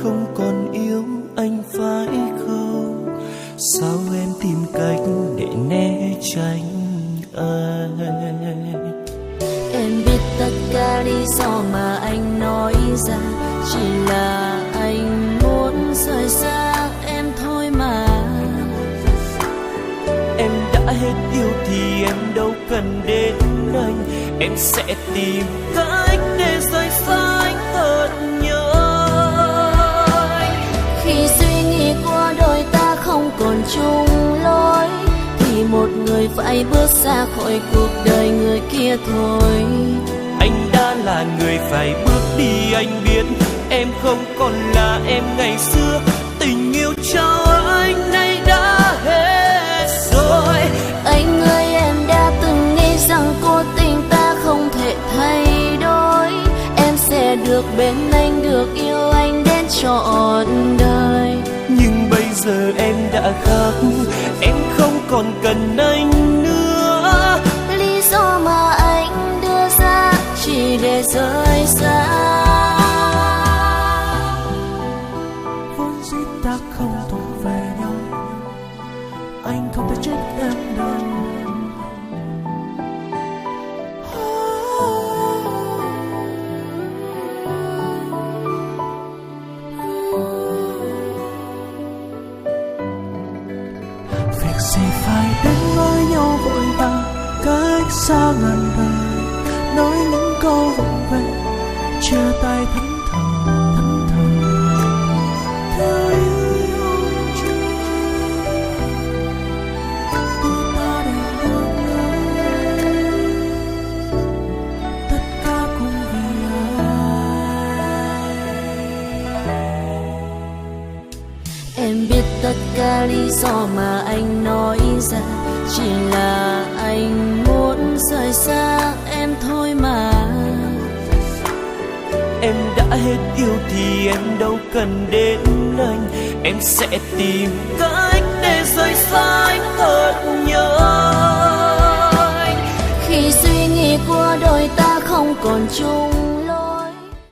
không còn yêu anh phải không? Sao em tìm cách để né tránh anh? Em biết tất cả lý do mà anh nói ra chỉ là anh muốn rời xa em thôi mà. Em đã hết yêu thì em đâu cần đến anh. Em sẽ tìm cách để rời xa anh thật nhớ anh. Khi suy nghĩ của đôi ta không còn chung lối thì một người phải bước ra khỏi cuộc đời người kia thôi. Anh đã là người phải bước đi, anh biết em không còn là em ngày xưa. Tình yêu cho anh nay đã hết rồi. Anh ơi, em đã từng nghĩ rằng cố tình ta không thể thay đổi. Em sẽ được bên anh, được yêu anh đến trọn đời. Nhưng bây giờ em đã khác, em không còn cần anh nữa. Lý do mà anh đưa ra chỉ để rời xa. Vốn dĩ ta không thuộc về nhau, anh không thể trách em đâu. Việc gì phải đến với nhau vội vàng, cách xa ngàn đời, nói những câu vụng về, chia tay thẫn thờ theo yêu chưa. Đôi ta đều thương nhau, tất cả cũng vì ai. Em biết tất cả lý do mà anh nói ra chỉ là anh muốn rời xa em thôi mà. Em đã hết yêu thì em đâu cần đến anh. Em sẽ tìm cách để rời xa anh thật nhớ anh. Khi suy nghĩ của đôi ta không còn chung